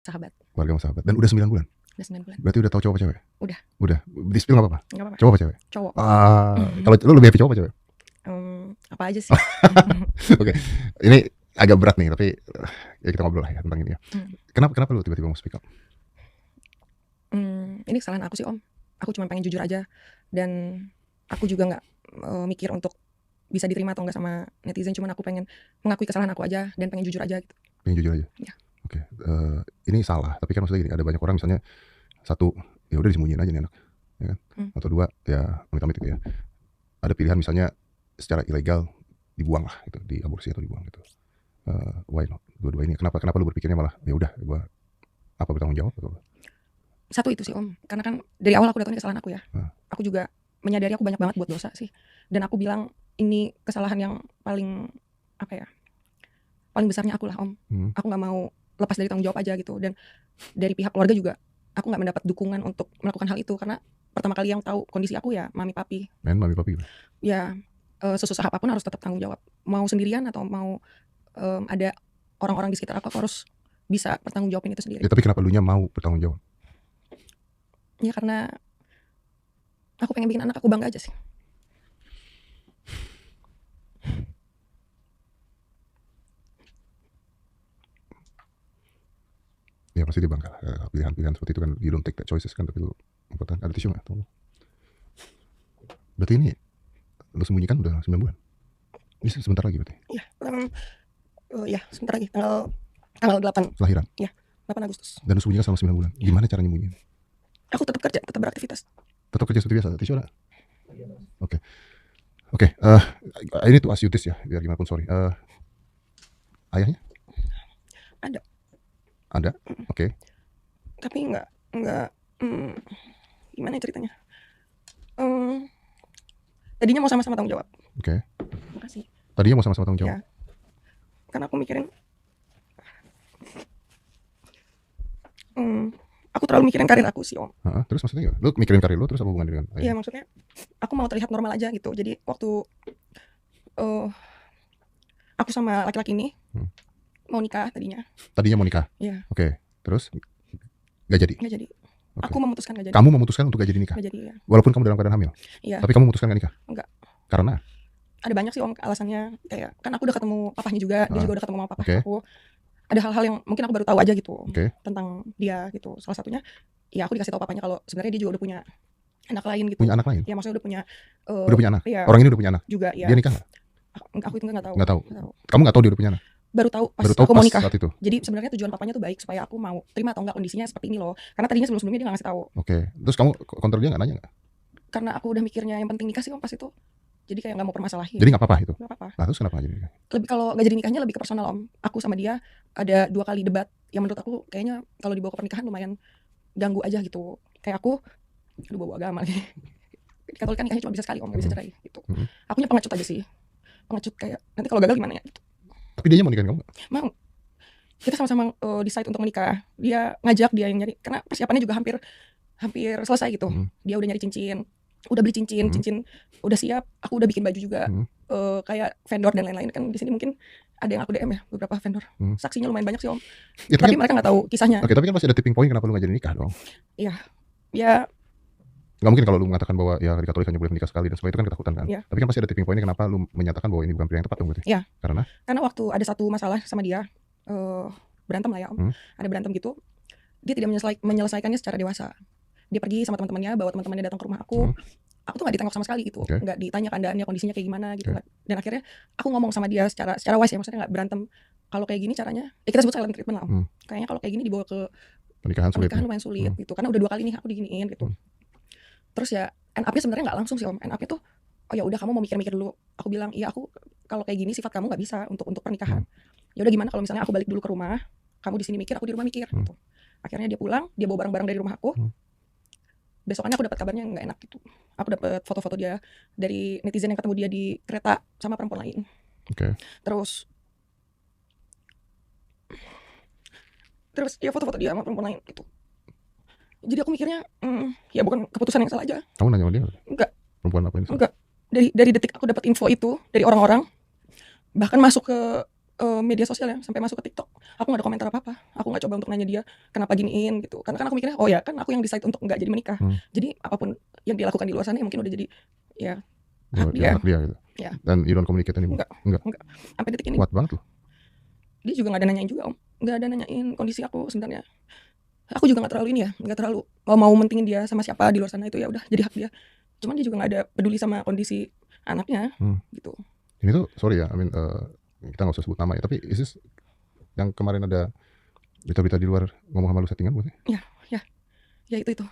sahabat. Keluarga sama sahabat. Dan udah 9 bulan? Udah 9 bulan. Berarti udah tahu cowok apa cewek? Udah. Udah. Di-spill gak apa-apa? Gak apa-apa. Cowok apa cewek? Cowok. Kalau lu lebih happy cowok apa cewek? Apa aja sih? Oke. Ini agak berat nih, tapi ya kita ngobrol lah ya tentang ini ya. Kenapa lu tiba-tiba mau speak up? Ini kesalahan aku sih Om. Aku cuma pengen jujur aja. Dan aku juga gak mikir untuk bisa diterima atau enggak sama netizen. Cuman aku pengen mengakui kesalahan aku aja dan pengen jujur aja gitu. Pengen jujur aja? Ya. Oke. Ini salah, tapi kan maksudnya gini, ada banyak orang misalnya, satu, ya udah disembunyiin aja nih anak, ya kan? Atau dua, ya amit-amit gitu ya. Ada pilihan misalnya secara ilegal dibuang lah gitu, diaborsi atau dibuang gitu. Why not? Dua-dua ini. Kenapa lu berpikirnya malah ya udah gua bertanggung jawab atau? Satu itu sih Om, karena kan dari awal aku udah tahu ini kesalahan aku ya. Aku juga menyadari aku banyak banget buat dosa sih. Dan aku bilang ini kesalahan yang paling paling besarnya aku lah Om. Aku nggak mau lepas dari tanggung jawab aja gitu. Dan dari pihak keluarga juga aku nggak mendapat dukungan untuk melakukan hal itu karena pertama kali yang tahu kondisi aku ya mami papi. Mami papi. Ya sesusah apapun harus tetap tanggung jawab. Mau sendirian atau mau ada orang-orang di sekitar aku harus bisa bertanggung jawabin itu sendiri. Ya tapi kenapa lu nya mau bertanggung jawab? Ya karena aku pengen bikin anak aku bangga aja sih. Ya pasti dia bangga lah. Pilihan-pilihan seperti itu kan, you don't take that choices kan, tapi lu ada tisu gak? Berarti ini lu sembunyikan udah 9 bulan? Bisa sebentar lagi berarti? Iya, sebentar lagi, tanggal 8 Kelahiran? Iya, 8 Agustus. Dan lu sembunyikan selama 9 bulan? Gimana cara nyembunyiin? Aku tetap kerja, tetap beraktivitas. Tetap kerja seperti biasa? Tisu ada? Oke. Ini tuh ask you this ya, biar gimana pun sorry. Ayahnya? Ada? Oke. Tapi enggak gimana ceritanya? Tadinya mau sama-sama tanggung jawab. Oke. Makasih. Tadinya mau sama-sama tanggung jawab? Ya. Karena aku mikirin aku terlalu mikirin karir aku sih Om. Terus maksudnya gimana? Lu mikirin karir lu terus apa hubungan dengan ayah? Iya maksudnya aku mau terlihat normal aja gitu. Jadi waktu aku sama laki-laki ini mau nikah tadinya. Tadinya mau nikah? Iya. Oke. Terus gak jadi? Gak jadi. Okay. Aku memutuskan gak jadi. Kamu memutuskan untuk gak jadi nikah? Gak jadi ya. Walaupun kamu dalam keadaan hamil? Iya. Tapi kamu memutuskan gak nikah? Enggak. Karena? Ada banyak sih Om alasannya. Kayak kan aku udah ketemu papahnya juga, dia juga udah ketemu mama papahnya aku. Ada hal-hal yang mungkin aku baru tahu aja gitu tentang dia gitu. Salah satunya ya aku dikasih tahu papanya kalau sebenarnya dia juga udah punya anak lain gitu. Punya anak lain? Ya maksudnya udah punya anak? Iya. Orang ini udah punya anak? Juga ya. Dia nikah gak? Aku itu nggak tahu. Nggak tahu. Kamu nggak tahu dia udah punya anak? Baru tahu pas aku mau nikah. Jadi sebenarnya tujuan papanya tuh baik supaya aku mau terima atau enggak kondisinya seperti ini loh. Karena tadinya sebelum-sebelumnya dia nggak ngasih tahu. Oke. Terus kamu kontrol dia nggak nanya nggak? Karena aku udah mikirnya yang penting nikah sih Om pas itu. Jadi kayak nggak mau permasalahin. Jadi nggak apa-apa itu? Nggak apa-apa. Nah, terus kenapa nggak jadi nikah? Lebih kalau nggak jadi nikahnya lebih ke personal Om. Aku sama dia ada 2 kali debat yang menurut aku kayaknya kalau dibawa ke pernikahan lumayan ganggu aja gitu. Kayak aku bawa agama lagi. Di Katolik kan nikahnya cuma bisa sekali Om, nggak bisa cerai gitu. Akunya pengecut aja sih. Pengecut kayak nanti kalau gagal gimana ya gitu. Tapi dia mau nikahin kamu? Mau. Kita sama-sama decide untuk menikah. Dia ngajak, dia yang nyari karena persiapannya juga hampir selesai gitu. Dia udah nyari cincin, udah beli cincin udah siap, aku udah bikin baju juga. Kayak vendor dan lain-lain kan di sini mungkin ada yang aku DM ya, beberapa vendor. Saksinya lumayan banyak sih Om. Ya, tapi mereka nggak tahu kisahnya. Oke, tapi kan masih ada tipping point kenapa lu nggak jadi nikah dong? Iya. Ya nggak mungkin kalau lu mengatakan bahwa ya di Katolik hanya boleh menikah sekali dan sebagainya, itu kan ketakutan kan? Tapi kan pasti ada tipping pointnya kenapa lu menyatakan bahwa ini bukan pilihan yang tepat dong berarti? Iya. Karena waktu ada satu masalah sama dia, berantem lah ya Om. Ada berantem gitu, dia tidak menyelesaikannya secara dewasa. Dia pergi sama teman-temannya, bawa teman-temannya datang ke rumah aku. Aku tuh nggak ditengok sama sekali gitu, nggak ditanya keadaannya, kondisinya kayak gimana gitu. Dan akhirnya aku ngomong sama dia secara wise ya, maksudnya nggak berantem. Kalau kayak gini caranya, kita sebut silent treatment lah. Kayaknya kalau kayak gini dibawa ke pernikahan lumayan sulit gitu, karena udah 2 kali nih aku diginiin gitu. Terus ya end up-nya sebenarnya nggak langsung sih Om. End up-nya tuh oh ya udah kamu mau mikir-mikir dulu. Aku bilang iya aku kalau kayak gini sifat kamu nggak bisa untuk pernikahan. Ya udah gimana kalau misalnya aku balik dulu ke rumah, kamu di sini mikir, aku di rumah mikir gitu. Akhirnya dia pulang, dia bawa barang-barang dari rumah aku. Besokannya aku dapat kabarnya nggak enak gitu. Aku dapat foto-foto dia dari netizen yang ketemu dia di kereta sama perempuan lain. Terus ya foto-foto dia sama perempuan lain gitu. Jadi aku mikirnya ya bukan keputusan yang salah aja. Kamu nanya sama dia? Enggak. Perempuan apa ini? Enggak. Dari detik aku dapat info itu dari orang-orang, bahkan masuk ke media sosial ya, sampai masuk ke TikTok. Aku nggak ada komentar apa-apa. Aku nggak coba untuk nanya dia kenapa giniin gitu. Karena kan aku mikirnya, oh ya kan aku yang decide untuk nggak jadi menikah. Jadi apapun yang dia lakukan di luar sana ya mungkin udah jadi ya hak dia. Hak dia gitu. Ya. Dan you don't communicate anymore? Enggak. Sampai detik ini. Kuat banget loh. Dia juga nggak ada nanyain juga om. Nggak ada nanyain kondisi aku sebenarnya. Aku juga nggak terlalu ini ya, nggak terlalu mau mentingin dia sama siapa di luar sana, itu ya udah jadi hak dia. Cuman dia juga nggak ada peduli sama kondisi anaknya gitu. Ini tuh sorry ya, I mean, kita nggak usah sebut nama ya, tapi is yang kemarin ada berita-berita di luar ngomong sama lu settingan bukan? Ya itu.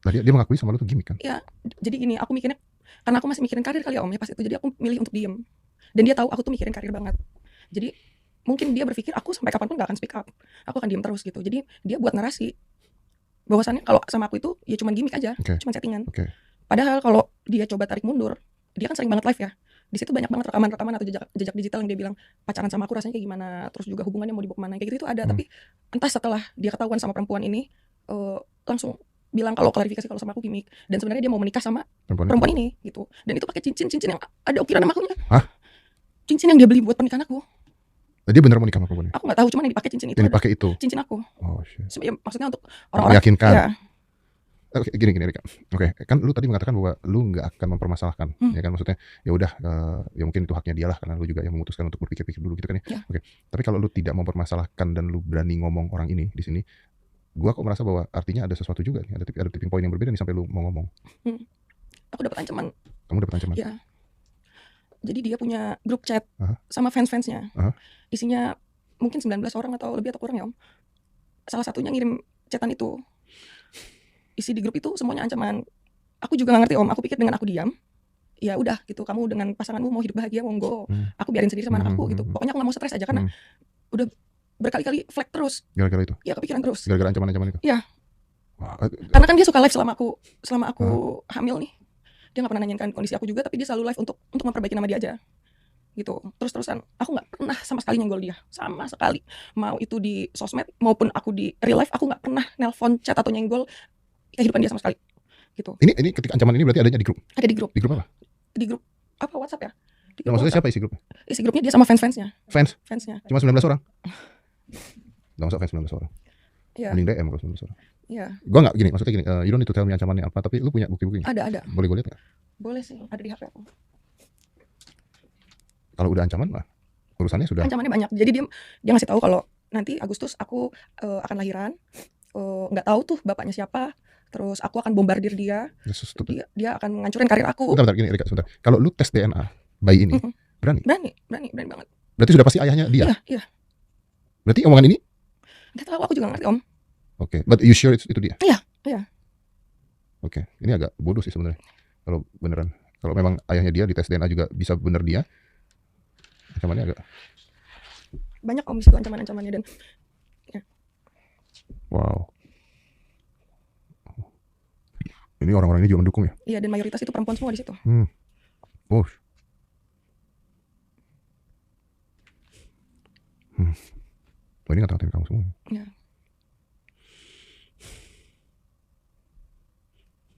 Nah dia mengakui sama lu tuh gimmick kan? Ya jadi gini, aku mikirnya karena aku masih mikirin karir kali ya om ya pas itu, jadi aku milih untuk diem. Dan dia tahu aku tuh mikirin karir banget. Jadi mungkin dia berpikir aku sampai kapanpun gak akan speak up, aku akan diem terus gitu. Jadi dia buat narasi bahwasannya kalau sama aku itu ya cuman gimmick aja, cuman settingan. Padahal kalau dia coba tarik mundur, dia kan sering banget live ya. Di situ banyak banget rekaman-rekaman atau jejak digital yang dia bilang pacaran sama aku rasanya kayak gimana, terus juga hubungannya mau dibawa kemana, kayak gitu itu ada. Tapi entah setelah dia ketahuan sama perempuan ini langsung bilang kalau klarifikasi kalau sama aku gimmick, dan sebenarnya dia mau menikah sama perempuan ini gitu. Dan itu pakai cincin yang ada ukiran nama akunya. Cincin yang dia beli buat pernikahan aku. Dia bener mau nikah sama perempuan ini? Aku nggak tahu, cuman yang dipakai cincin itu. Yang dipakai itu? Cincin aku. Oh shit. Ya, maksudnya untuk orang-orang meyakinkan. Ya. Oke, gini Rika. Oke, kan lu tadi mengatakan bahwa lu nggak akan mempermasalahkan, ya kan, maksudnya ya udah, ya mungkin itu haknya dia lah karena lu juga yang memutuskan untuk berpikir-pikir dulu gitu kan ya. Oke. Tapi kalau lu tidak mempermasalahkan dan lu berani ngomong orang ini di sini, gua kok merasa bahwa artinya ada sesuatu juga nih, ada tipping point yang berbeda nih sampai lu mau ngomong. Aku dapat ancaman. Kamu dapat ancaman? Iya. Jadi dia punya grup chat sama fans-fansnya. Isinya mungkin 19 orang atau lebih atau kurang ya om. Salah satunya ngirim chatan itu. Isi di grup itu semuanya ancaman. Aku juga gak ngerti om. Aku pikir dengan aku diam, ya udah gitu, kamu dengan pasanganmu mau hidup bahagia monggo. Aku biarin sendiri sama anak aku gitu. Pokoknya aku gak mau stres aja karena udah berkali-kali flag terus. Gara-gara itu? Ya kepikiran terus. Gara-gara ancaman-ancaman itu? Iya. Karena kan dia suka live selama aku hamil nih. Dia gak pernah nanyain kondisi aku juga, tapi dia selalu live untuk memperbaiki nama dia aja gitu. Terus-terusan aku gak pernah sama sekali nyenggol dia, sama sekali. Mau itu di sosmed maupun aku di real life, aku gak pernah nelpon, chat atau nyenggol kehidupan dia sama sekali gitu. Ini ketika ancaman ini berarti adanya di grup? Ada di grup. Di grup apa? Di grup apa, WhatsApp ya? Nah, maksudnya siapa isi grupnya? Isi grupnya dia sama fans-fansnya. Fansnya? Cuma 19 orang? Gak usah fans 19 orang. Iya. Mending DM kalau 19 orang. Iya. Gua gak gini, maksudnya gini, you don't need to tell me ancamannya apa, tapi lu punya bukti-buktinya? Ada. Boleh gue lihat gak? Boleh sih, ada di HP aku. Kalau udah ancaman mah urusannya sudah. Ancamannya banyak. Jadi dia ngasih tahu kalau nanti Agustus aku akan lahiran. Nggak tahu tuh bapaknya siapa. Terus aku akan bombardir dia. Dia akan ngancurin karir aku. Bentar gini Rika, sebentar. Kalau lu tes DNA bayi ini, berani? Berani banget. Berarti sudah pasti ayahnya dia? Iya. Berarti omongan ini? Nggak tahu, aku juga ngerti om. Oke, but you sure itu dia? Iya. Oke, ini agak bodoh sih sebenarnya. Kalau beneran, kalau memang ayahnya dia di tes DNA juga bisa bener dia, ancamannya agak banyak om itu ancamannya dan ya. Wow. Ini orang-orang ini juga mendukung ya? Iya, dan mayoritas itu perempuan semua di situ. Oh. Oh, ini ngata-ngatain kamu semua. Ya.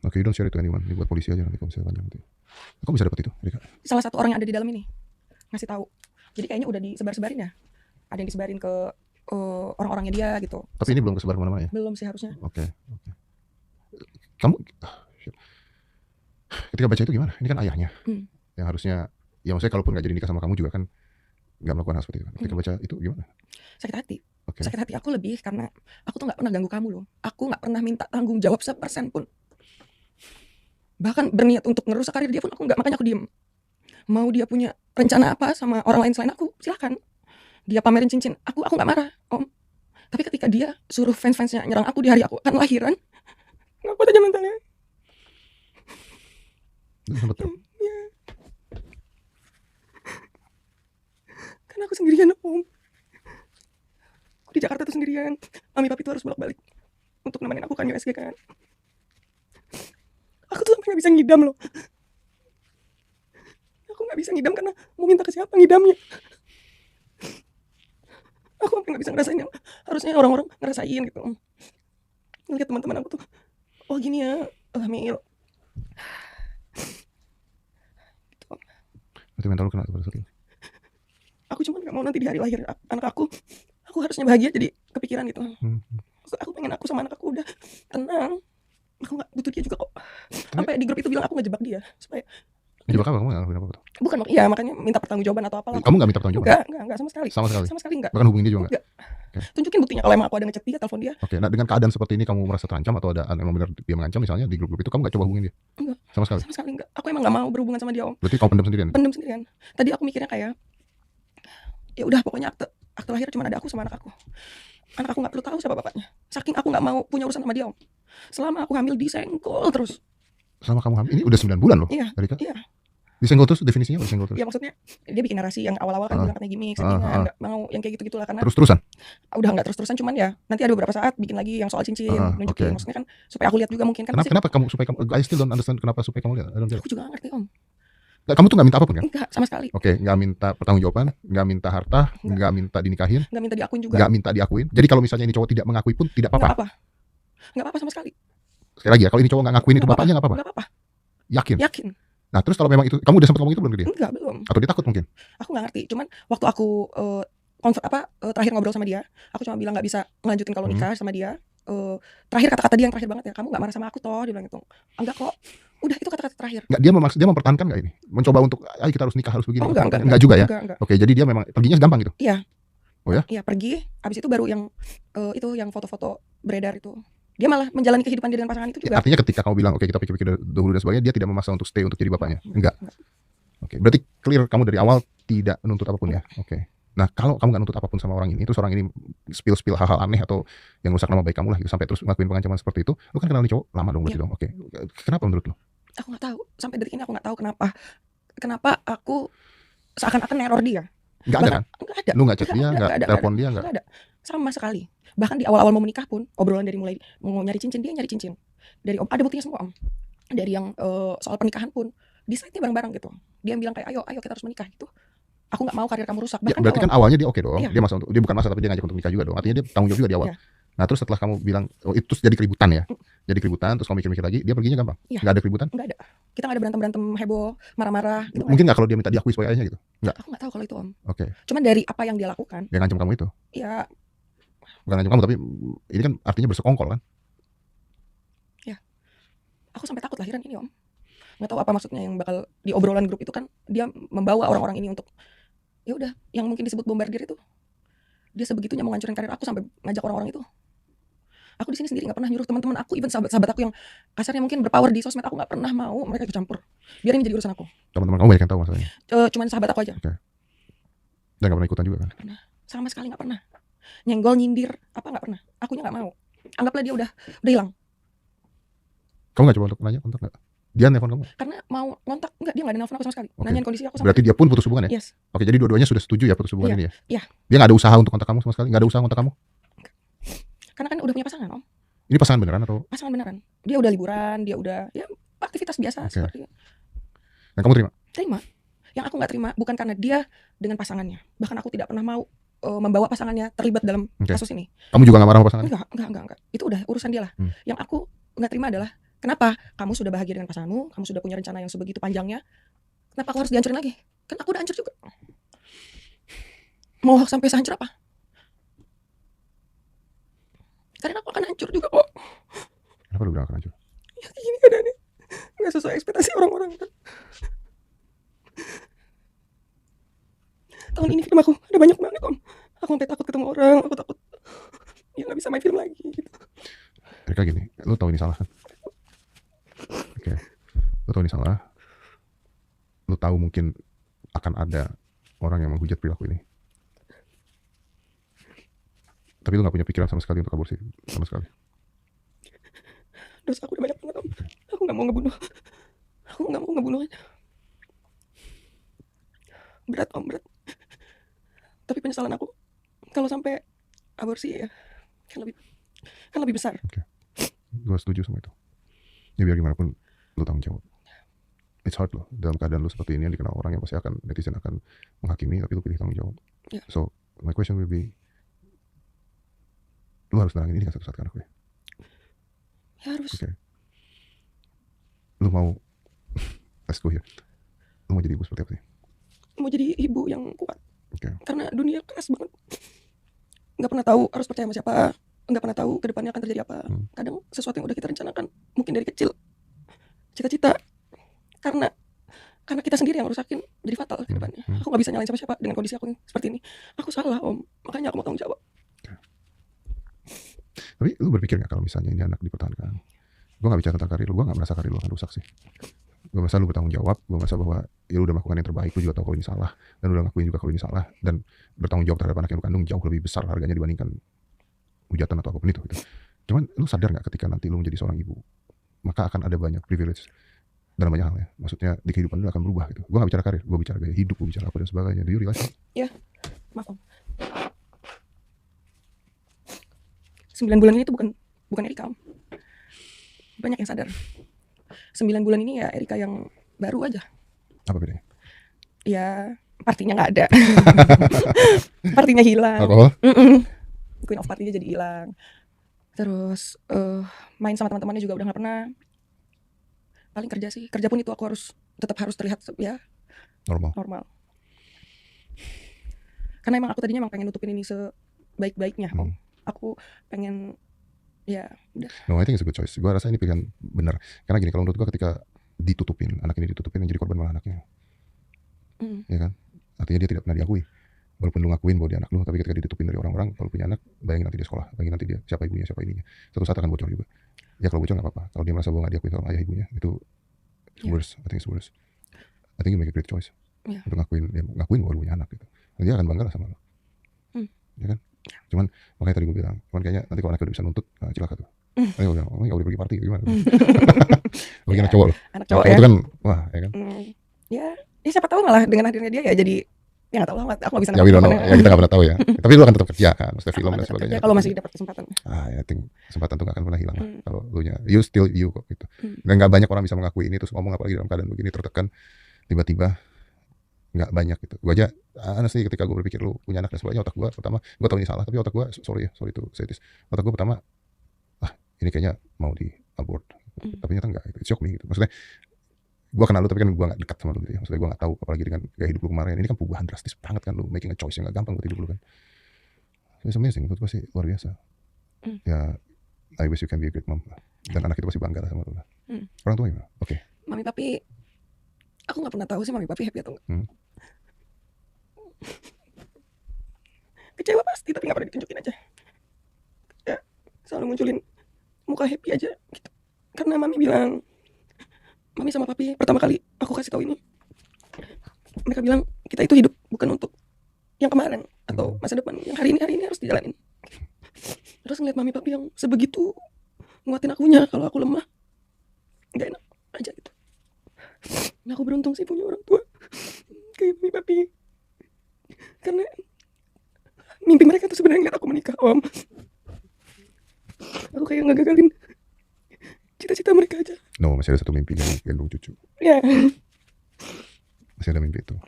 Oke, you don't share it to anyone. Ini buat polisi aja nanti kalau misalnya panjang nanti. Kamu bisa dapat itu, Rika? Salah satu orang yang ada di dalam ini ngasih tahu. Jadi kayaknya udah disebar-sebarin ya. Ada yang disebarin ke orang-orangnya dia gitu. Tapi ini belum kesebar kemana-mana ya? Belum sih harusnya. Oke. Kamu ketika baca itu gimana? Ini kan ayahnya. Yang harusnya, ya maksudnya kalaupun gak jadi nikah sama kamu juga kan gak melakukan hal seperti itu. Ketika baca itu gimana? Sakit hati. Sakit hati aku lebih karena aku tuh gak pernah ganggu kamu loh. Aku gak pernah minta tanggung jawab 1% pun. Bahkan berniat untuk ngerusak karir dia pun aku gak, makanya aku diem. Mau dia punya rencana apa sama orang lain selain aku, silakan. Dia pamerin cincin, aku gak marah om. Tapi ketika dia suruh fans-fansnya nyerang aku di hari aku akan lahiran, gak kuat aja mentalnya. Ya. Karena aku sendirian om. Aku di Jakarta tuh sendirian. Mami papi tuh harus bolak-balik untuk nemenin aku kan USG kan. Aku tuh sampai gak bisa ngidam loh. Aku gak bisa ngidam karena mau minta ke siapa ngidamnya. Aku sampai gak bisa ngerasain yang harusnya orang-orang ngerasain gitu. Ngeliat teman-teman aku tuh, oh gini ya, hamil. Berarti mental lu kena pada saat itu? Aku cuma nggak mau nanti di hari lahir anak aku harusnya bahagia, jadi kepikiran gitu. Aku pengen aku sama anak aku udah tenang. Aku nggak butuh dia juga kok. Sampai di grup itu bilang aku ngejebak dia supaya Ngejebak apa? Kamu nggak ngelakuin apa-apa? bukan, iya makanya minta pertanggungjawaban atau apalah. Kamu nggak minta pertanggungjawaban? Enggak sama sekali. Sama sekali? Sama sekali enggak. Bahkan hubungin dia juga enggak? Tunjukin buktinya kalau emang aku ada ngechat dia, telepon dia. Oke, nah dengan keadaan seperti ini kamu merasa terancam atau ada emang benar dia mengancam misalnya di grup-grup itu, kamu nggak coba hubungin dia? Enggak. Sama sekali? Sama sekali enggak. Aku emang nggak mau berhubungan sama dia, Om. Berarti kamu pendam sendirian? Pendam sendirian. Tadi aku mikirnya kayak, ya udah pokoknya akte lahir cuma ada aku sama anak aku. Anak aku nggak perlu tahu siapa bapaknya. Saking aku nggak mau punya urusan sama dia, Om. Selama aku hamil disenggol terus. Selama kamu hamil, ini udah 9 bulan loh? Iya. Erika? Iya. Disenggol terus definisinya apa disenggol terus? Ya maksudnya dia bikin narasi yang awal-awal kan bilang katanya gimmick, settingan, nggak mau yang kayak gitu-gitulah karena terus-terusan? Udah nggak terus-terusan, cuman ya nanti ada beberapa saat bikin lagi yang soal cincin, nunjukin. Maksudnya kan supaya aku lihat juga mungkin kan. Kenapa kamu I still don't understand kenapa supaya kamu lihat? Aku juga nggak ngerti, Om. Kamu tuh nggak minta apapun kan? Enggak, sama sekali. Oke, nggak minta pertanggungjawaban, nggak minta harta, nggak minta dinikahin, nggak minta diakuin juga. Nggak minta diakuin. Jadi kalau misalnya ini cowok tidak mengakui pun tidak apa-apa. Nggak apa-apa sama sekali. Sekali lagi ya, kalau ini cowok nggak ngakuin itu bapaknya nggak apa-apa. Nggak apa-apa. Yakin? Yakin. Nah terus kalau memang itu, kamu udah sempat ngomong itu belum ke dia? Enggak, belum. Atau dia takut mungkin? Aku nggak ngerti. Cuman waktu aku terakhir ngobrol sama dia, aku cuma bilang nggak bisa ngelanjutin kalau nikah sama dia. Terakhir kata-kata dia yang terakhir banget ya, kamu nggak marah sama aku toh, dia bilang gitu. Enggak kok. Udah, itu kata-kata terakhir. Nggak, dia mempertahankan nggak ini? Mencoba untuk, ayo kita harus nikah, harus begini. Enggak juga ya? Enggak. Oke, jadi dia memang perginya gampang gitu? Iya. Oh ya? Iya, pergi. Abis itu baru yang itu yang foto-foto beredar itu. Dia malah menjalani kehidupan dia dengan pasangan itu juga. Artinya ketika kamu bilang, oke kita pikir-pikir dahulu dan sebagainya, dia tidak memaksa untuk stay untuk jadi bapaknya? Enggak. Oke, berarti clear kamu dari awal tidak menuntut apapun ya? Oke. Nah kalau kamu nggak nuntut apapun sama orang ini, terus orang ini spill hal-hal aneh atau yang rusak nama baik kamu lah gitu, sampai terus ngelakuin pengancaman seperti itu, lu kan kenal nih cowok lama dong berarti dong? Oke. Kenapa menurut lu? Aku nggak tahu. Sampai detik ini aku nggak tahu kenapa aku seakan-akan neror dia. Nggak ada kan? Nggak ada. Lu nggak chat dia, nggak telepon dia, nggak ada. Sama sekali. Bahkan di awal-awal mau menikah pun, obrolan dari mulai mau nyari cincin, dia nyari cincin. Dari Om, ada buktinya semua, Om. Dari yang soal pernikahan pun, decide-nya bareng-bareng gitu. Dia bilang kayak, ayo kita harus menikah gitu. Aku nggak mau karir kamu rusak. Ya, berarti kan awalnya dia oke dong. Iya. Dia bukan masa, tapi dia ngajak untuk nikah juga dong. Artinya dia tanggung jawab juga di awal. Iya. Nah terus setelah kamu bilang, oh itu jadi keributan ya? Jadi keributan, terus kamu mikir-mikir lagi, dia perginya gampang? Iya. Nggak ada keributan? Nggak ada. Kita nggak ada berantem-berantem heboh, marah-marah gitu. Mungkin nggak kalau dia minta diakui sebagai ayahnya gitu? Nggak? Aku nggak tahu kalau itu, Om. Oke. Cuman dari apa yang dia lakukan. Dia ngancam kamu itu? Iya. Bukan ngancam kamu, tapi ini kan artinya bersekongkol kan? Iya. Aku sampai takut lahiran ini, Om. Nggak tahu apa maksudnya yang bakal di obrolan grup itu kan, dia membawa orang-orang ini untuk, ya udah, yang mungkin disebut bombardir itu. Dia sebegitunya mau ngancurin karir aku sampai ngajak orang-orang itu. Aku di sini sendiri nggak pernah nyuruh teman-teman aku, even sahabat-sahabat aku yang kasarnya mungkin berpower di sosmed, aku nggak pernah mau mereka ikut campur. Biar ini jadi urusan aku. Teman-teman kamu banyak yang tahu masalahnya? Cuman sahabat aku aja. Oke. Dan nggak pernah ikutan juga kan? Nggak pernah, sama sekali nggak pernah. Nyenggol, nyindir, apa nggak pernah. Akunya nggak mau. Anggaplah dia udah hilang. Kamu nggak coba untuk nanya, kontak nggak? Dia nelfon kamu? Karena mau ngontak, enggak, dia nggak ada nelfon aku sama sekali. Okay. Nanyain kondisi aku sama. Berarti dia pun putus hubungan ya? Yes. Oke, jadi dua-duanya sudah setuju ya putus hubungan ini ya? Iya. Dia nggak ada usaha untuk kontak kamu sama sekali? Nggak ada usaha kontak kamu? Karena kan udah punya pasangan, Om. Ini pasangan beneran atau? Pasangan beneran. Dia udah liburan, dia udah ya aktivitas biasa seperti. Dan kamu terima? Terima. Yang aku nggak terima bukan karena dia dengan pasangannya. Bahkan aku tidak pernah mau membawa pasangannya terlibat dalam kasus ini. Kamu juga nggak marah sama pasangannya? Enggak. Itu udah urusan dia lah. Yang aku nggak terima adalah, kenapa kamu sudah bahagia dengan pasanganmu, kamu sudah punya rencana yang sebegitu panjangnya, kenapa aku harus dihancurin lagi? Kan aku udah hancur juga. Mau sampai sehancur apa? Karena aku akan hancur juga kok. Kenapa lu bilang akan hancur? Ya gini keadaannya, nggak sesuai ekspektasi orang-orang kan. Tahun ini film aku ada banyak banget, Om. Aku sampai takut ketemu orang, aku takut ya nggak bisa main film lagi gitu. Erika gini, lu tahu ini salah kan? Oke. Lu tahu ini salah. Lu tahu mungkin akan ada orang yang menghujat perilaku ini. Tapi lu gak punya pikiran sama sekali untuk aborsi, sama sekali. Dosa aku udah banyak banget, Om. Aku gak mau ngebunuh. Aku gak mau ngebunuh aja. Berat, Om, berat. Tapi penyesalan aku kalau sampai aborsi ya kan lebih besar. Oke. Gue setuju sama itu. Ya biar gimana pun lu tanggung jawab. It's hard loh, dalam keadaan lu seperti ini yang dikenal orang yang pasti akan, netizen akan menghakimi, tapi lu pilih tanggung jawab. Yeah. So my question will be, lu harus tenangin ini kan satu saat kan aku ya? Ya harus. Okay. Lu mau let's go here. Lu mau jadi ibu seperti apa sih? Mau jadi ibu yang kuat. Karena dunia keras banget. Nggak pernah tahu harus percaya sama siapa. Nggak pernah tahu kedepannya akan terjadi apa. Kadang sesuatu yang udah kita rencanakan mungkin dari kecil, cita-cita, karena kita sendiri yang rusakin jadi fatal ke depannya. Aku nggak bisa nyalain siapa-siapa dengan kondisi aku yang seperti ini. Aku salah, Om. Makanya aku mau tanggung jawab. Tapi lu berpikir gak kalau misalnya ini anak dipertahankan? Gue gak bicara tentang karir lu, gue gak merasa karir lu akan rusak sih. Gue merasa lu bertanggung jawab, gue merasa bahwa ya lu udah melakukan yang terbaik, lu juga tahu kalau ini salah, dan lu udah ngakuin juga kalau ini salah, dan bertanggung jawab terhadap anak yang lu kandung jauh lebih besar harganya dibandingkan hujatan atau apapun itu gitu. Cuman lu sadar gak ketika nanti lu menjadi seorang ibu, maka akan ada banyak privilege dalam banyak hal ya. Maksudnya di kehidupan lu akan berubah gitu. Gue gak bicara karir, gue bicara gaya hidup, gue bicara apa dan sebagainya. Do you realize that? Ya, maaf Om. 9 bulan ini tuh bukan Erika, Om. Banyak yang sadar. 9 bulan ini ya Erika yang baru aja. Apa bedanya? Ya, partinya nggak ada. Partinya hilang. Alkohol? Queen of partinya jadi hilang. Terus main sama teman-temannya juga udah nggak pernah. Paling kerja sih. Kerja pun itu aku tetap harus terlihat ya normal. Karena emang aku tadinya pengen nutupin ini sebaik-baiknya, Om. Aku pengen ya udah. No, I think it's a good choice. Gue rasa ini pilihan benar. Karena gini, kalau menurut gue ketika anak ini ditutupin yang jadi korban malah anaknya. Ya kan? Artinya dia tidak pernah diakui. Walaupun lu ngakuin bahwa dia anak lu, tapi ketika ditutupin dari orang-orang, kalau punya anak, bayangin nanti dia sekolah, bayangin nanti dia siapa ibunya, siapa ininya. Suatu saat akan bocor juga. Ya kalau bocor gak apa-apa. Kalau dia merasa bahwa gak diakui sama ayah ibunya, itu worse. I think it's worse. I think you make a great choice. Untuk ngakuin bahwa lu punya anak gitu. Dan dia akan bangga lah sama lu. Ya kan? Cuman makanya tadi gue bilang, kayaknya nanti kalau anaknya udah bisa nuntut, cilaka tuh. Ayo bilang, gak boleh pergi party gimana? Bagi anak cowok loh. Anak cowok ya. Itu kan, wah ya kan. Ya siapa tahu malah dengan hadirnya dia ya jadi, ya nggak tahu lah, aku nggak bisa. Ya kita nggak pernah tahu ya. Tapi lu akan tetap kerja kan, maksudnya film dan sebagainya. Kalau masih dapat kesempatan. I think kesempatan tuh gak akan pernah hilang lah. Kalau lu nya, you still you kok gitu. Dan nggak banyak orang bisa mengakui ini terus ngomong apalagi dalam keadaan begini tertekan, tiba-tiba nggak banyak gitu. Gue aja honestly ketika gue berpikir lu punya anak dan sebagainya, otak gue pertama, gue tahu ini salah, tapi otak gue sorry to say this, otak gue pertama ini kayaknya mau di abort, tapi ternyata enggak, itu shock me gitu. Maksudnya gue kenal lu tapi kan gue gak dekat sama lu gitu ya. Maksudnya gue gak tahu apalagi dengan gaya hidup lu kemarin. Ini kan perubahan drastis banget kan, lu making a choice yang gak gampang buat hidup lu kan. It's amazing, menurut gue sih luar biasa. Ya I wish you can be a great mom. Dan anak itu pasti bangga lah sama lu lah. Orang tua gimana? Oke. Mami papi, aku gak pernah tahu sih mami papi happy atau enggak. Kecewa pasti tapi gak pernah ditunjukin aja. Ya selalu munculin muka happy aja gitu. Karena mami bilang, mami sama papi pertama kali aku kasih tahu ini, mereka bilang kita itu hidup bukan untuk yang kemarin atau masa depan, yang hari ini harus dijalanin. Terus ngeliat mami papi yang sebegitu nguatin akunya kalau aku lemah, nggak enak aja gitu. Nah aku beruntung sih punya orang tua kayak mami papi, karena mimpi mereka tuh sebenarnya ngeliat aku menikah, Om. Aku kayak ngegagalin cita-cita mereka aja. No, masih ada satu mimpi yang gendong cucu. Ya. Masih ada mimpi itu.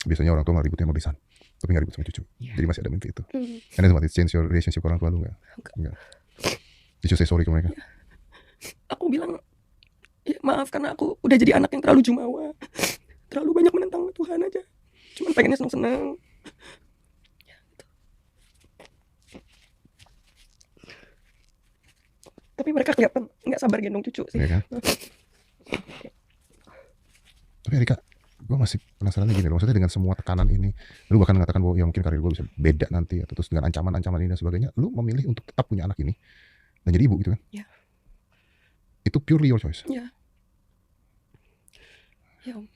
Biasanya orang tua malah ributnya sama besan, tapi gak ribut sama cucu. Jadi masih ada mimpi itu. And then what, it change your relationship orang tua lu gak? Enggak. Did you say sorry ke mereka? Aku bilang, ya maaf karena aku udah jadi anak yang terlalu jumawa, terlalu banyak menentang Tuhan aja. Cuman pengennya seneng-seneng. Tapi mereka kelihatan nggak sabar gendong cucu sih. Ya kan? Tapi Erika, gue masih penasaran gini loh. Maksudnya dengan semua tekanan ini, lu bahkan mengatakan bahwa ya mungkin karir gue bisa beda nanti, atau terus dengan ancaman-ancaman ini dan sebagainya, lu memilih untuk tetap punya anak ini dan jadi ibu gitu kan? Ya. Itu purely your choice. Ya. Ya Om.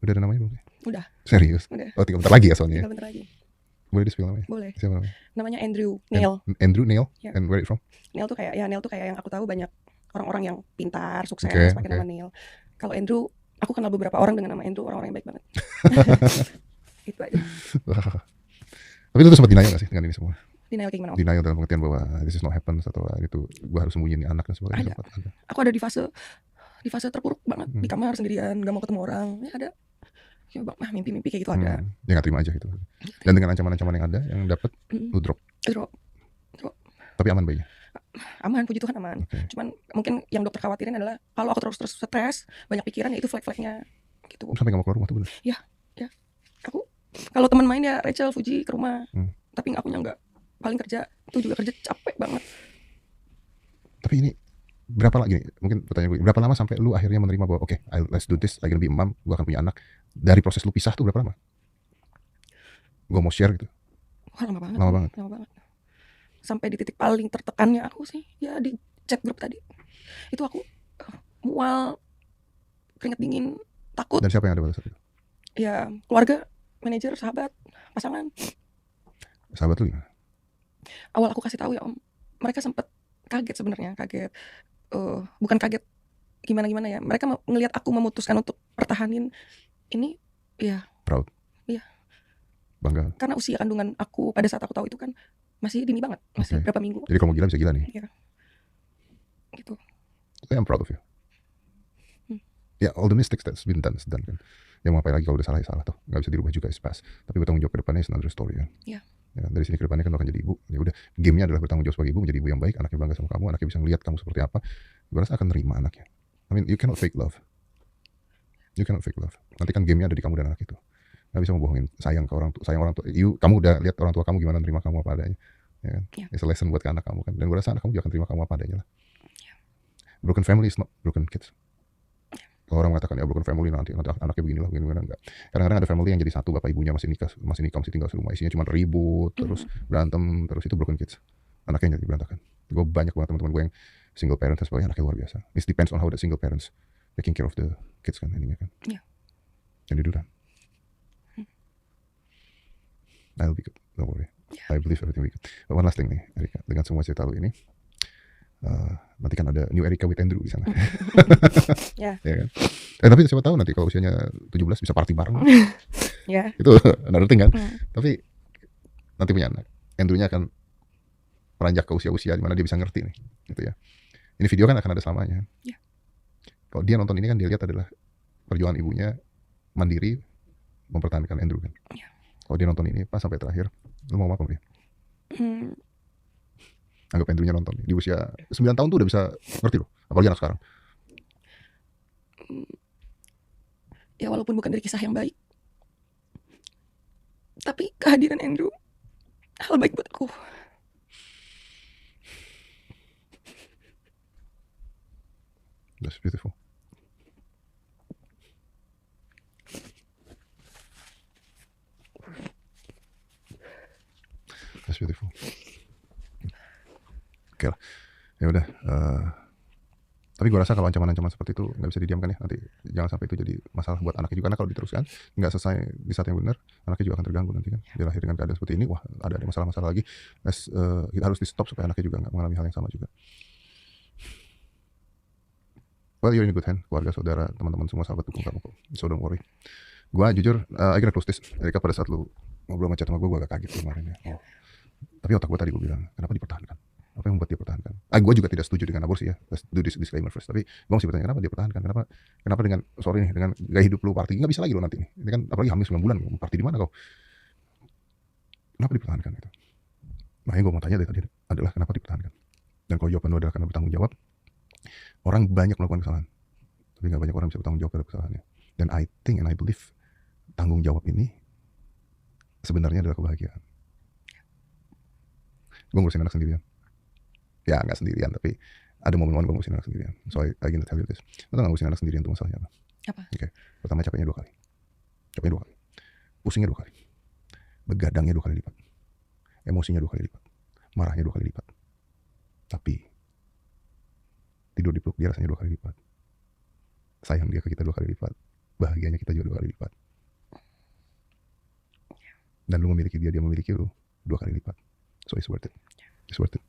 Udah ada namanya belum? Udah. Serius? Udah. Oh tinggal bentar lagi ya soalnya. Tinggal bentar lagi. Boleh di-spill namanya? Boleh. Siapa namanya? Namanya Andrew Neil. Andrew Neil? Yeah. And where it from? Neil tuh kayak yang aku tahu banyak orang-orang yang pintar, sukses pakai nama Neil. Kalau Andrew, aku kenal beberapa orang dengan nama Andrew, orang-orang yang baik banget. Itu aja. Tapi lu tuh sempat denial gak sih dengan ini semua? Denial kayak gimana? Denial dalam pengertian bahwa this is not happen atau itu gue harus sembunyiin anak dan sebagainya. Ada. Aku ada di fase terpuruk banget, di kamar sendirian, gak mau ketemu orang. Ya ada. Ya bang, mimpi-mimpi kayak gitu ada. Ya gak terima aja gitu. Dan dengan ancaman-ancaman yang ada, yang dapat lu drop. Tapi aman bayinya? Aman, puji Tuhan aman. Cuman mungkin yang dokter khawatirin adalah kalau aku terus stres, banyak pikiran, ya itu flag-flagnya gitu. Sampai gak mau keluar rumah tuh bener? Ya, aku kalau teman main ya Rachel, Fuji ke rumah, tapi akunya nggak. Paling kerja, itu juga kerja capek banget. Tapi ini berapa lagi nih? Mungkin pertanyaan gue, berapa lama sampai lu akhirnya menerima bahwa oke, let's do this, I gonna be a mom, gue akan punya anak. Dari proses lu pisah tuh berapa lama? Gue mau share gitu. Wah, lama banget. Lama banget. Sampai di titik paling tertekannya aku sih ya di chat grup tadi. Itu aku mual, keringet dingin, takut. Dan siapa yang ada pada saat itu? Ya keluarga, manajer, sahabat, pasangan. Sahabat lu gimana? Awal aku kasih tahu ya Om, mereka sempat kaget sebenarnya, bukan kaget gimana ya, mereka ngelihat aku memutuskan untuk pertahanin ini, ya proud, iya, bangga, karena usia kandungan aku pada saat aku tahu itu kan masih dini banget, masih berapa minggu. Jadi kalau mau gila bisa gila nih. Iya, gitu. I'm proud of you. Ya, all the mistakes that's been done kan. Ya mau apa lagi kalau udah salah ya salah tuh, nggak bisa dirubah juga, it's past. Tapi bertanggung jawab ke depannya is another story kan. Iya. Ya, dari sini ke depannya kan lo akan jadi ibu. Ya udah, gamenya adalah bertanggung jawab sebagai ibu, menjadi ibu yang baik, anaknya bangga sama kamu, anaknya bisa ngelihat kamu seperti apa. Gue rasa akan nerima anaknya. I mean, you cannot fake love. You cannot fake love. Nanti kan gamenya ada di kamu dan anak itu. Nggak bisa membohongin sayang ke orang tua, kamu udah lihat orang tua kamu gimana nerima kamu apa adanya. Ya kan? Yeah. It's a lesson buat ke anak kamu kan. Dan gue rasa anak kamu juga akan terima kamu apa adanya lah. Yeah. Broken family is not broken kids. Kalau orang mengatakan ya broken family nanti anaknya begini enggak. Kadang-kadang ada family yang jadi satu, bapak ibunya masih nikah masih tinggal serumah, isinya cuma ribut terus berantem terus, itu broken kids. Anaknya jadi berantakan. Gue banyak banget teman-teman gue yang single parents dan sebagainya, anaknya luar biasa. It depends on how the single parents taking care of the kids kan ininya kan. Iya. And they do that. I'll be good, don't worry. Yeah. I believe everything will be good. But one last thing nih, Erika, dengan semua cerita lu ini, nanti kan ada new Erika with Andrew di sana. Ya. Ya kan? Tapi siapa tahu nanti kalau usianya 17 bisa party bareng. Ya. Itu another thing kan. Tapi nanti punya anak, Andrew-nya akan beranjak ke usia-usia di mana dia bisa ngerti nih, gitu ya. Ini video kan akan ada selamanya. Ya. Kalau dia nonton ini kan dia lihat adalah perjuangan ibunya mandiri mempertahankan Andrew kan. Ya. Kalau dia nonton ini pas sampai terakhir, lu mau apa dia? Anggap Andrew-nya nonton di usia 9 tahun tuh udah bisa ngerti loh, apalagi anak sekarang. Ya walaupun bukan dari kisah yang baik, tapi kehadiran Andrew hal baik buat aku. That's beautiful. That's beautiful. Oke lah, ya udah. Tapi gue rasa kalau ancaman-ancaman seperti itu nggak bisa didiamkan ya. Nanti jangan sampai itu jadi masalah buat anaknya juga. Karena kalau diteruskan nggak selesai di saat yang benar, anaknya juga akan terganggu nanti kan. Dia lahir dengan keadaan seperti ini, wah ada masalah-masalah lagi. Kita harus di stop supaya anaknya juga nggak mengalami hal yang sama juga. Well, you're in a good hand. Keluarga, saudara, teman-teman semua sahabat dukung kamu kok. So don't worry. Gue jujur, I gotta close this. Erika, pada saat lu ngobrol macet sama gue agak kaget kemarin ya. Oh. Tapi otak gue tadi gue bilang, kenapa dipertahankan? Apa yang membuat dia pertahankan? Gue juga tidak setuju dengan aborsi ya. Let's do this disclaimer first. Tapi gue masih bertanya, kenapa dia pertahankan? Kenapa dengan gaya hidup lu party? Nggak bisa lagi lo nanti nih. Ini kan apalagi hamil 9 bulan, party di mana kau? Kenapa dipertahankan itu? Makanya gue mau tanya dari tadi adalah kenapa dipertahankan? Dan kalau jawaban lu adalah karena bertanggung jawab, orang banyak melakukan kesalahan, tapi nggak banyak orang bisa bertanggung jawab terhadap kesalahannya. Dan I think and I believe tanggung jawab ini sebenarnya adalah kebahagiaan. Gue ngurusin anak sendirian. Ya nggak sendirian, tapi ada momen-momen gue ngurusin anak sendirian. So I gonna tell you this. Lo tau ngurusin anak sendirian itu masalahnya apa? Apa? Oke. Pertama capeknya 2 kali. Pusingnya 2 kali. Begadangnya 2 kali lipat. Emosinya 2 kali lipat. Marahnya 2 kali lipat. Tapi tidur di peluk dia rasanya 2 kali lipat. Sayang dia ke kita 2 kali lipat. Bahagianya kita juga 2 kali lipat. Dan lu memiliki dia memiliki lu 2 kali lipat. So it's worth it. It's worth it.